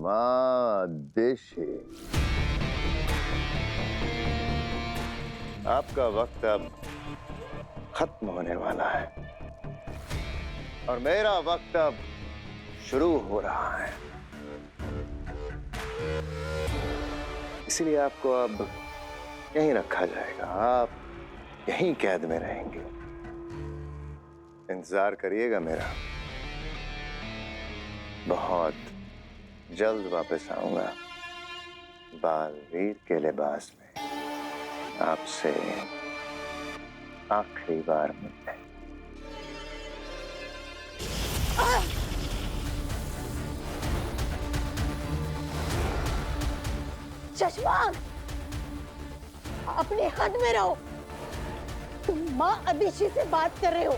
माँ देशी, आपका वक्त अब खत्म होने वाला है और मेरा वक्त अब शुरू हो रहा है। इसलिए आपको अब यहीं रखा जाएगा, आप यहीं कैद में रहेंगे। इंतजार करिएगा मेरा, बहुत जल्द वापस आऊंगा बालवीर के लिबास में, आपसे आखिरी बार मिलने। शशमांक, अपने हद में रहो। तुम माँ अदिति से बात कर रहे हो,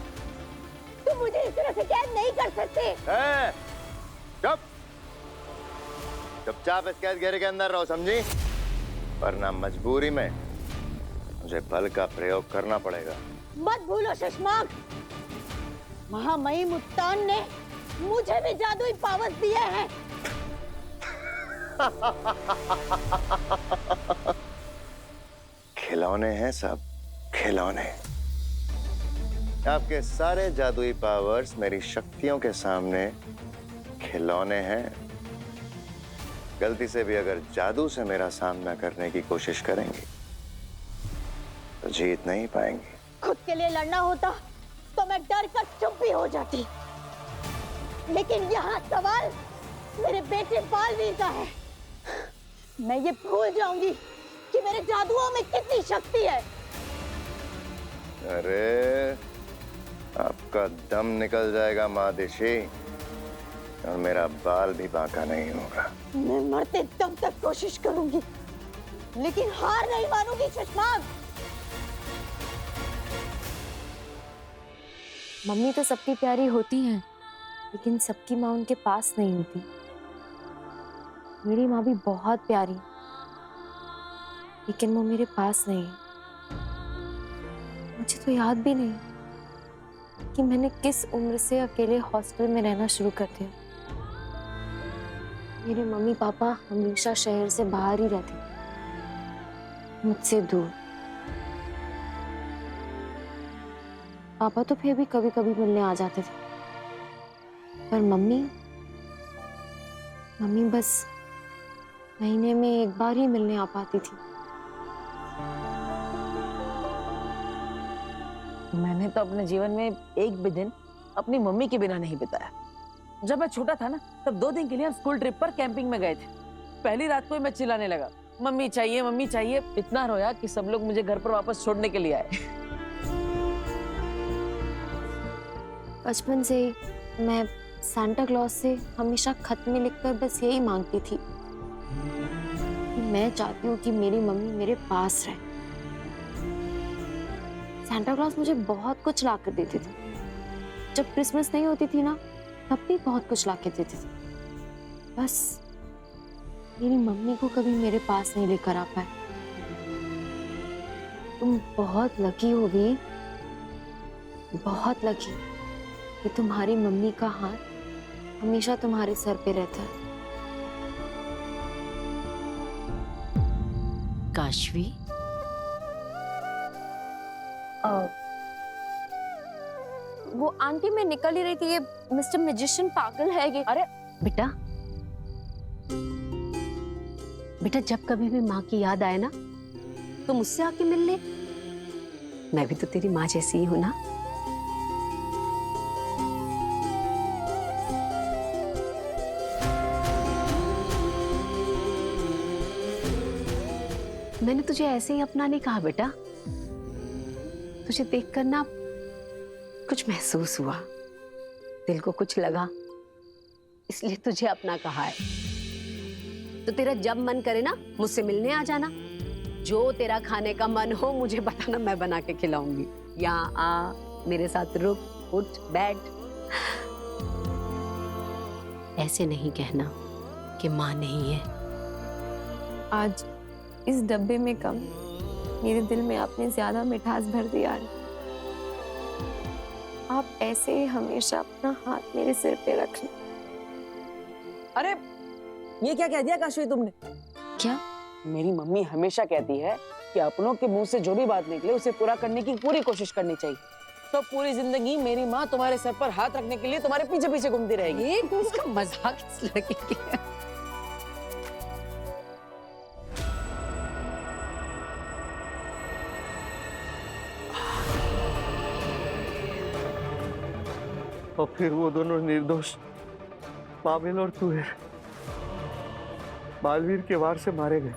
तुम मुझे इस तरह से कैद नहीं कर सकते। चुप, चुपचाप इस कैद घेरे के अंदर रहो, समझी? वरना मजबूरी में मुझे बल का प्रयोग करना पड़ेगा। मत भूलो शशमांक, महामहिम मुत्तान ने मुझे भी जादुई पावर्स दिए हैं। खिलौने हैं सब, खिलौने। आपके सारे जादुई पावर्स मेरी शक्तियों के सामने खिलौने हैं। गलती से भी अगर जादू से मेरा सामना करने की कोशिश करेंगे तो जीत नहीं पाएंगे। खुद के लिए लड़ना होता तो मैं डर कर चुप भी हो जाती, लेकिन यहाँ सवाल मेरे बेटे बालवीर का है। मैं ये भूल जाऊंगी कि मेरे जादुओं में कितनी शक्ति है। अरे, आपका दम निकल जाएगा माँ देशी, और मेरा बाल भी बांका नहीं होगा। मैं मरते दम तक कोशिश करूंगी, लेकिन हार नहीं मानूंगी शशमांक। मम्मी तो सबकी प्यारी होती हैं, लेकिन सबकी माँ उनके पास नहीं होती। मेरी माँ भी बहुत प्यारी, लेकिन वो मेरे पास नहीं है। मुझे तो याद भी नहीं कि मैंने किस उम्र से अकेले हॉस्टल में रहना शुरू कर दिया। मेरे मम्मी पापा हमेशा शहर से बाहर ही रहते, मुझसे दूर। पापा तो फिर भी कभी कभी मिलने आ जाते थे, पर मम्मी बस महीने में एक बार ही मिलने आ पाती थी। मैंने तो अपने जीवन में एक भी दिन अपनी मम्मी के बिना नहीं बिताया। जब मैं छोटा था ना, तब 2 दिन के लिए हम स्कूल ट्रिप पर कैंपिंग में गए थे। पहली रात को ही मैं चिल्लाने लगा, मम्मी चाहिए मम्मी चाहिए। इतना रोया कि सब लोग मुझे घर पर वापस छोड़ने के लिए आए। बचपन से मैं सांता क्लॉज से हमेशा खत में लिखकर बस यही मांगती थी कि मैं चाहती हूँ कि मेरी मम्मी मेरे पास रहे। सांता क्लॉज मुझे बहुत कुछ ला कर देते थे। जब क्रिसमस नहीं होती थी ना, तब भी बहुत कुछ ला के देते थे। बस मेरी मम्मी को कभी मेरे पास नहीं लेकर आ पाए। तुम बहुत लकी होगी, बहुत लकी कि तुम्हारी मम्मी का हाथ हमेशा तुम्हारे सर पे रहता है। काशवी, वो आंटी, मैं निकल ही रही थी, ये मिस्टर मैजिशियन पागल है ये। अरे बेटा, बेटा जब कभी भी माँ की याद आए ना, तो मुझसे आके मिल ले। मैं भी तो तेरी माँ जैसी ही हूं ना। मैंने तुझे ऐसे ही अपना नहीं कहा बेटा, तुझे देखकर ना कुछ महसूस हुआ, दिल को कुछ लगा, इसलिए तुझे अपना कहा है। तो तेरा जब मन करे ना, मुझसे मिलने आ जाना। जो तेरा खाने का मन हो मुझे बताना, मैं बना के खिलाऊंगी। यहाँ आ, मेरे साथ रुक, उठ, बैठ। ऐसे नहीं कहना कि माँ नहीं है। आज इस डब्बे में कम, मेरे दिल में आपने ज्यादा मिठास भर दिया। आप ऐसे ही हमेशा अपना हाथ मेरे सिर पे रखना। अरे ये क्या कह दिया काशवी तुमने? क्या? मेरी मम्मी हमेशा कहती है कि अपनों के मुंह से जो भी बात निकले उसे पूरा करने की पूरी कोशिश करनी चाहिए। तो पूरी जिंदगी मेरी माँ तुम्हारे सर पर हाथ रखने के लिए तुम्हारे पीछे पीछे घूमती रहेगी। इसका मजाक इस लड़के की है। और फिर वो दोनों निर्दोष पाबिल और तुहेर बालवीर के वार से मारे गए।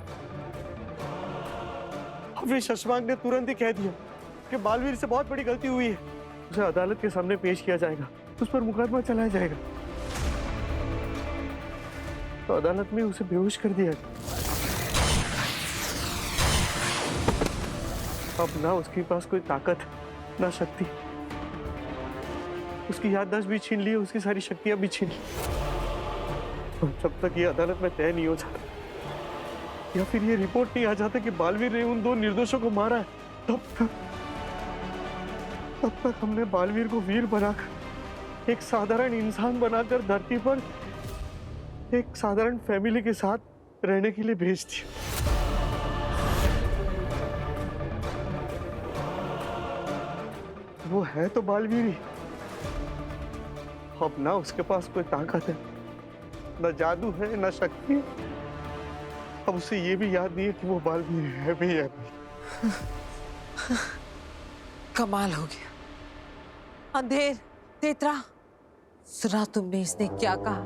फिर शशांक ने तुरंत ही कह दिया कि बालवीर से बहुत बड़ी गलती हुई है, उसे अदालत के सामने पेश किया जाएगा, उस पर मुकदमा चलाया जाएगा। तो अदालत में उसे बेहोश कर दिया। अब ना उसके पास कोई ताकत ना शक्ति, उसकी याददाश्त भी छीन ली, उसकी सारी शक्तियां भी छीन ली। और जब तक ये अदालत में तय नहीं हो जाता या फिर ये रिपोर्ट नहीं आ जाता कि बालवीर ने उन 2 निर्दोषों को मारा है, तब तक हमने बालवीर को वीर बनाकर, एक साधारण इंसान बनाकर धरती पर एक साधारण फैमिली के साथ रहने के लिए भेज दिया। वो है तो बालवीर ही, अब ना उसके पास कोई ताकत है, ना जादू है, ना शक्ति है। अब उसे ये भी याद नहीं है कि वो बालवीर है भी या नहीं। कमाल हो गया। अंधेर, तेतरा, सुना तुमने इसने क्या कहा?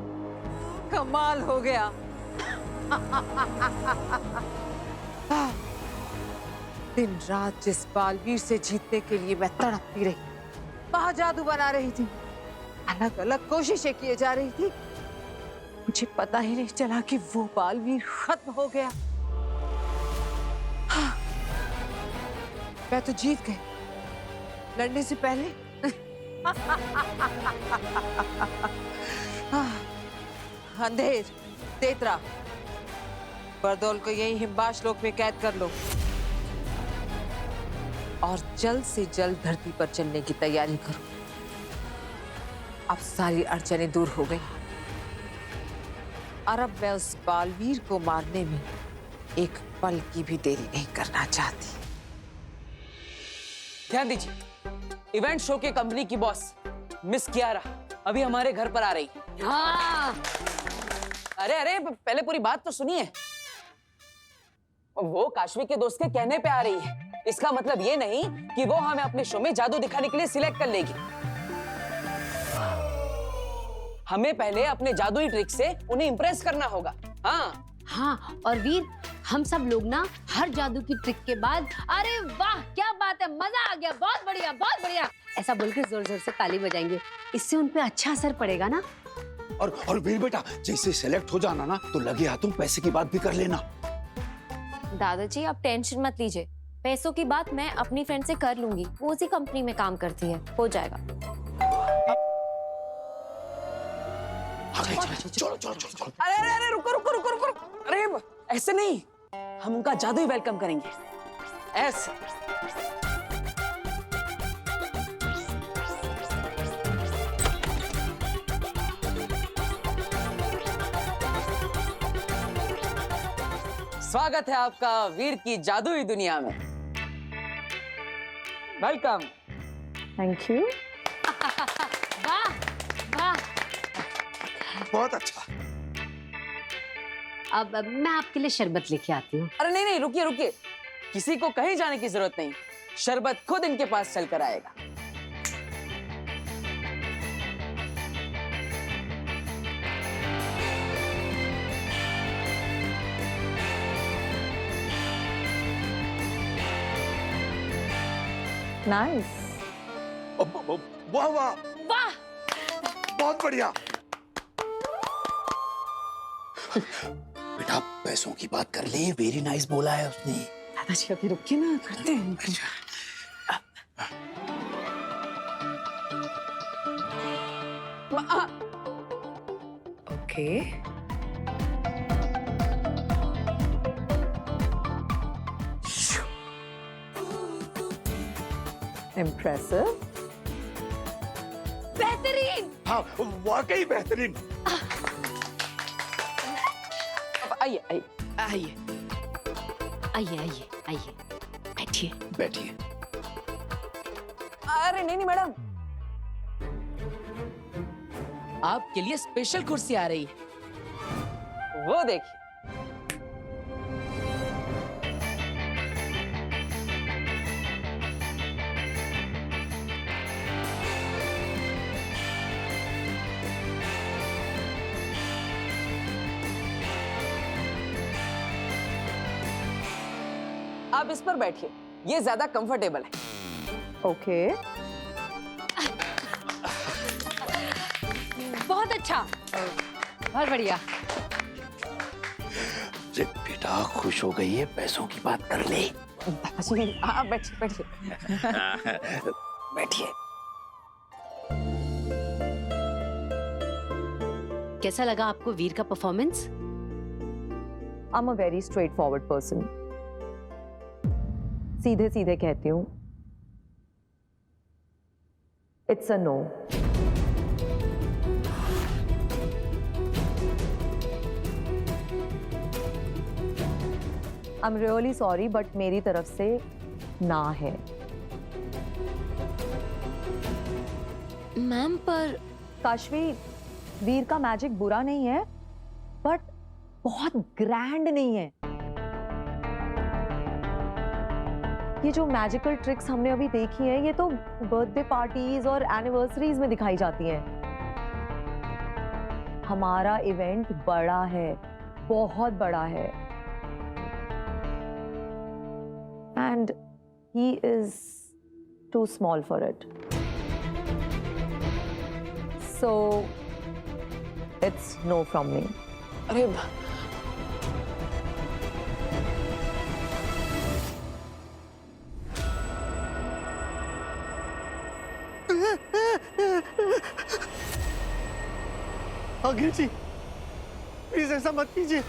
कमाल हो गया। दिन रात जिस बालवीर से जीतने के लिए मैं तड़पती रही, वहां जादू बना रही थी, अलग अलग कोशिशें किए जा रही थी, मुझे पता ही नहीं चला कि वो बालवीर खत्म हो गया। हाँ, मैं तो जीत गई लड़ने से पहले। अंधेर, तेतरा, बरदौल को यही हिमबाश लोक में कैद कर लो और जल्द से जल्द धरती पर चलने की तैयारी करो। अब सारी अड़चनें दूर हो गई और अब मैं उस बालवीर को मारने में एक पल की भी देरी नहीं करना चाहती। ध्यान दीजिए, इवेंट शो के कंपनी की बॉस मिस कियारा अभी हमारे घर पर आ रही है। हाँ। अरे अरे पहले पूरी बात तो सुनिए। वो काशवी के दोस्त के कहने पे आ रही है, इसका मतलब ये नहीं कि वो हमें अपने शो में जादू दिखाने के लिए सिलेक्ट कर लेगी। हमें पहले अपने जादुई ट्रिक से उन्हें इंप्रेस करना होगा। हाँ हाँ, और वीर, हम सब लोग ना हर जादू की ट्रिक के बाद अरे वाह क्या बात है, मजा आ गया, बहुत बढ़िया बहुत बढ़िया ऐसा बोलकर जोर जोर से ताली बजाएंगे। इससे उन पे अच्छा असर पड़ेगा ना। और वीर बेटा, जैसे सेलेक्ट हो जाना ना तो लगे हाथों पैसे की बात भी कर लेना। दादाजी आप टेंशन मत लीजिए, पैसों की बात मैं अपनी फ्रेंड से कर लूंगी, वो उसी कंपनी में काम करती है, हो जाएगा। चलो चलो चलो चलो। अरे अरे अरे रुको रुको रुको रुको, अरे ऐसे नहीं, हम उनका जादू ही वेलकम करेंगे, ऐसे। स्वागत है आपका वीर की जादुई दुनिया में। वेलकम। Thank you. वाह वाह। बहुत अच्छा। अब मैं आपके लिए शरबत लेके आती हूँ। अरे नहीं नहीं, रुकिए रुकिए, किसी को कहीं जाने की जरूरत नहीं, शरबत खुद इनके पास चलकर आएगा। नाइस। वाह वाह वाह, बहुत बढ़िया। बेटा पैसों की बात कर ले, वेरी नाइस बोला है उसने। दादाजी अभी रुकिए ना, करते हैं। ओके। इम्प्रेसिव। बेहतरीन। हाँ वाकई बेहतरीन। आइए आइए आइए। आइए आइए आइए, बैठिए। बैठिए। अरे नहीं नहीं मैडम, आपके लिए स्पेशल कुर्सी आ रही है, वो देखिए। आप इस पर बैठिए, ये ज्यादा कंफर्टेबल है। ओके। बहुत अच्छा, बहुत बढ़िया। अरे बेटा खुश हो गई है, पैसों की बात कर ले। दादाजी आप बैठिए बैठिए। बैठिए। कैसा लगा आपको वीर का performance? I am a very straightforward person. सीधे सीधे कहती हूँ, it's a no. I am really sorry but मेरी तरफ से ना है। मैम पर काशवी, वीर का मैजिक बुरा नहीं है बट बहुत ग्रैंड नहीं है। ये जो मैजिकल ट्रिक्स हमने अभी देखी हैं, ये तो बर्थडे पार्टीज और एनिवर्सरीज में दिखाई जाती हैं। हमारा इवेंट बड़ा है, बहुत बड़ा है, and he is too small for it. So it's no from me. अरे आगे जी प्लीज ऐसा मत कीजिए।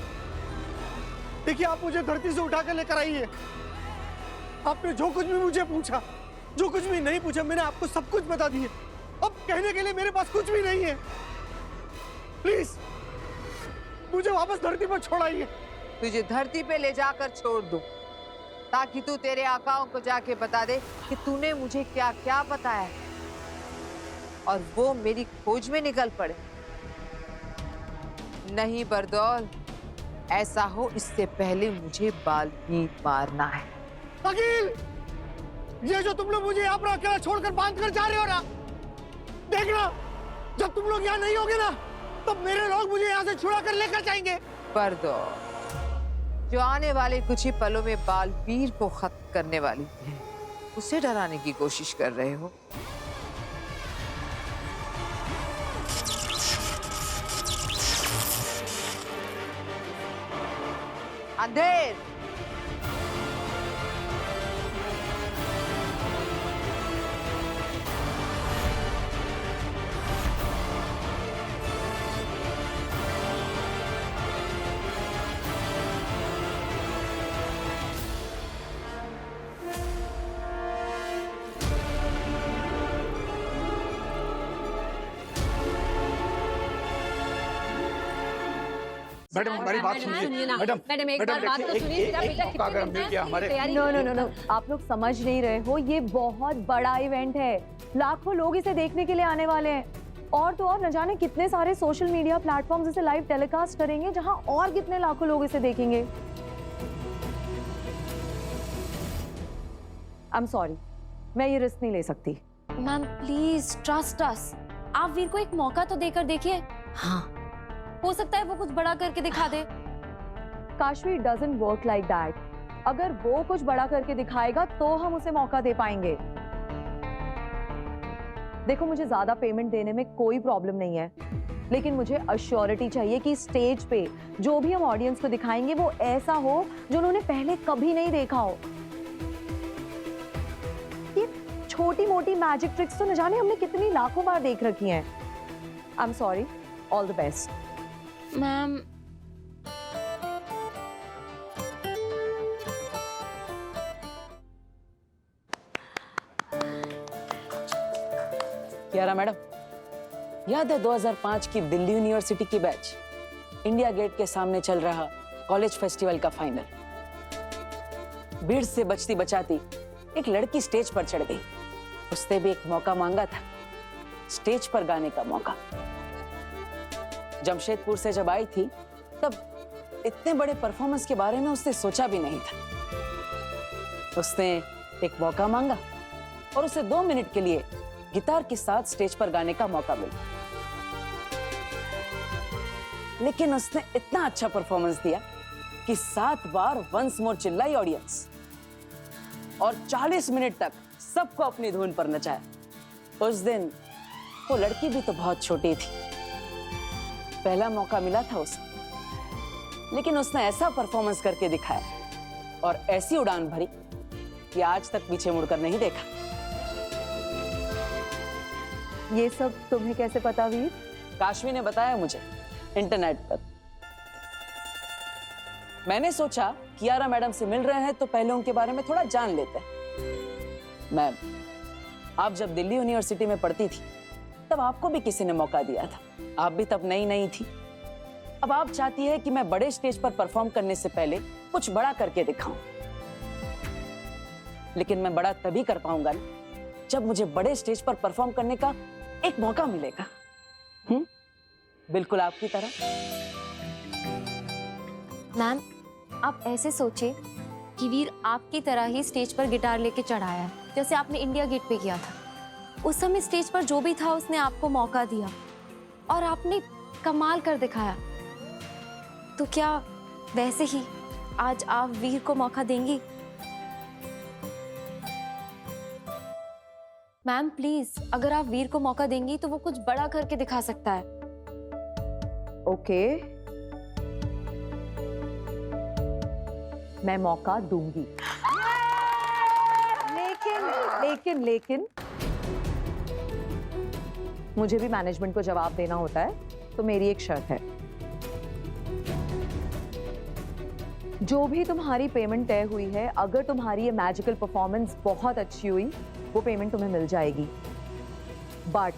देखिए आप मुझे धरती से उठाकर लेकर आई है। आपने जो कुछ भी मुझे पूछा, जो कुछ भी नहीं पूछा, मैंने आपको सब कुछ बता दिया। अब कहने के लिए मेरे पास कुछ भी नहीं है। प्लीज मुझे वापस धरती पर छोड़ाइए। तुझे धरती पे ले जाकर छोड़ दूं ताकि तू तेरे आकाओं को जाके बता दे कि तूने मुझे क्या क्या बताया और वो मेरी खोज में निकल पड़े। नहीं बरदौल, ऐसा हो इससे पहले मुझे बाल्मीर मारना है। अकील, ये जो तुम लोग मुझे यहाँ पर अकेला छोड़कर बांध कर जा रहे हो ना, देखना जब तुम लोग यहाँ नहीं होगे ना, तब मेरे लोग मुझे यहाँ से छुड़ा कर लेकर जाएंगे। बरदौल, जो आने वाले कुछ ही पलों में बालवीर को खत्म करने वाली है, उसे डराने की कोशिश कर रहे हो। अंधेर, मैडम हमारी बात सुनिए। मैडम मैडम एक बार बात तो सुनिए। मेरा बेटा मौका अगर मिल गया हमारे। नो नो नो नो, आप लोग समझ नहीं रहे हो, ये बहुत बड़ा इवेंट है। लाखों लोग इसे देखने के लिए आने वाले हैं, और तो और न जाने कितने सारे सोशल मीडिया प्लेटफॉर्म्स इसे लाइव टेलीकास्ट करेंगे, जहां और कितने लाखों लोग इसे देखेंगे। आई एम सॉरी, मैं ये रिस्क नहीं ले सकती। Ma'am please trust us. आप वीर को एक मौका तो देकर देखिए। हाँ, हो सकता है वो कुछ बड़ा करके दिखा दे। Kashvi, it doesn't work like that. अगर वो कुछ बड़ा करके दिखाएगा तो हम उसे मौका दे पाएंगे। देखो, मुझे ज्यादा पेमेंट देने में कोई प्रॉब्लम नहीं है, लेकिन मुझे अश्योरिटी चाहिए कि स्टेज पे जो भी हम ऑडियंस को दिखाएंगे वो ऐसा हो जो उन्होंने पहले कभी नहीं देखा हो। ये छोटी मोटी मैजिक ट्रिक्स तो न जाने हमने कितनी लाखों बार देख रखी हैं। I am sorry, all the best. Ma'am यारा मैडम, याद है 2005 की दिल्ली यूनिवर्सिटी की बैच इंडिया गेट के सामने चल रहा कॉलेज फेस्टिवल का फाइनल। भीड़ से बचती बचाती एक लड़की स्टेज पर चढ़ गई। उसने भी एक मौका मांगा था, स्टेज पर गाने का मौका। जमशेदपुर से जब आई थी तब इतने बड़े परफॉर्मेंस के बारे में उसने सोचा भी नहीं था। उसने एक मौका मांगा और उसे 2 मिनट के लिए गिटार के साथ स्टेज पर गाने का मौका मिला। लेकिन उसने इतना अच्छा परफॉर्मेंस दिया कि 7 बार वंस मोर चिल्लाई ऑडियंस और 40 मिनट तक सबको अपनी धुन पर नचाया। उस दिन वो लड़की भी तो बहुत छोटी थी, पहला मौका मिला था उसे, लेकिन उसने ऐसा परफॉर्मेंस करके दिखाया और ऐसी उड़ान भरी कि आज तक पीछे मुड़कर नहीं देखा। ये सब तुम्हें कैसे पता वीर? काशवी ने बताया मुझे इंटरनेट पर। मैंने सोचा कियारा मैडम से मिल रहे हैं तो पहले उनके बारे में थोड़ा जान लेते हैं। मैम, आप जब दिल्ली यूनिवर्सिटी में पढ़ती थी तब आपको भी किसी ने मौका दिया था। आप भी तब नई नई थी। अब आप चाहती है कि मैं बड़े स्टेज पर परफॉर्म करने से पहले कुछ बड़ा करके दिखाऊं। लेकिन मैं बड़ा तभी कर पाऊंगा ना जब मुझे बड़े स्टेज पर परफॉर्म करने का एक मौका मिलेगा। बिल्कुल आपकी तरह। मैम, आप ऐसे सोचे कि वीर आपकी तरह ही स्टेज पर गिटार लेके चढ़ाया है, जैसे आपने इंडिया गेट पे किया था। उस समय स्टेज पर जो भी था उसने आपको मौका दिया और आपने कमाल कर दिखाया। तो क्या वैसे ही आज आप वीर को मौका देंगी? मैम प्लीज, अगर आप वीर को मौका देंगी तो वो कुछ बड़ा करके दिखा सकता है। ओके, मैं मौका दूंगी। लेकिन मुझे भी मैनेजमेंट को जवाब देना होता है, तो मेरी एक शर्त है। जो भी तुम्हारी पेमेंट तय हुई है, अगर तुम्हारी ये मैजिकल परफॉर्मेंस बहुत अच्छी हुई, वो पेमेंट तुम्हें मिल जाएगी। बट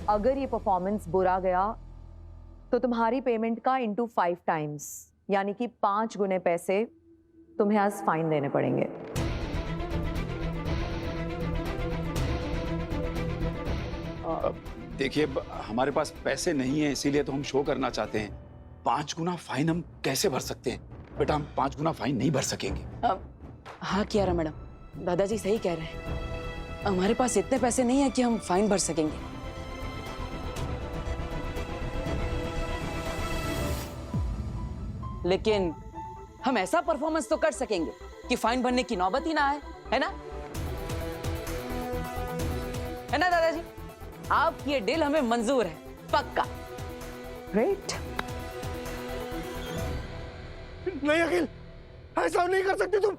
अगर ये परफॉर्मेंस बुरा गया तो तुम्हारी पेमेंट का इंटू 5 टाइम्स, यानी कि 5 गुने पैसे तुम्हें आज फाइन देने पड़ेंगे। देखिए, हमारे पास पैसे नहीं है, इसीलिए तो हम शो करना चाहते हैं। 5 गुना फाइन हम कैसे भर सकते हैं? बेटा, हम 5 गुना फाइन नहीं भर सकेंगे। हाँ कियारा मैडम, दादाजी सही कह रहे हैं। हमारे पास इतने पैसे नहीं है कि हम फाइन भर सकेंगे। लेकिन हम ऐसा परफॉर्मेंस तो कर सकेंगे कि फाइन भरने की नौबत ही ना आए, है ना? है ना दादाजी? आपकी ये डील हमें मंजूर है, पक्का। ग्रेट। नहीं अखिल, ऐसा नहीं कर सकती तुम।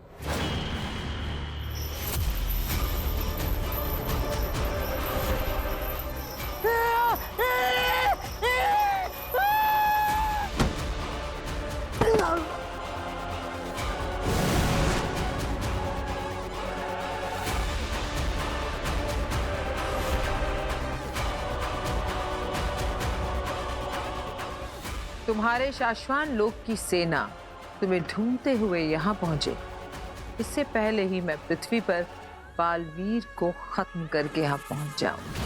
तुम्हारे शाश्वान लोक की सेना तुम्हें ढूंढते हुए यहाँ पहुंचे, इससे पहले ही मैं पृथ्वी पर बालवीर को खत्म करके यहाँ पहुंच जाऊंगी।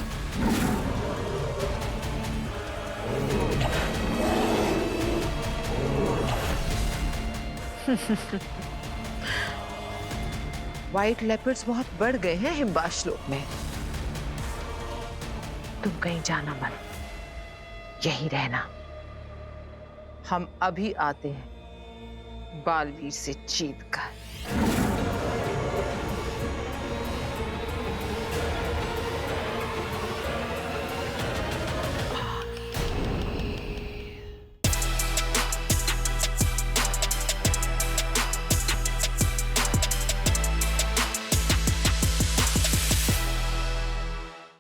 व्हाइट लेपर्ड्स बहुत बढ़ गए हैं हिमवाश्लोक में। तुम कहीं जाना मत, यहीं रहना। हम अभी आते हैं बालवीर से जीत कर।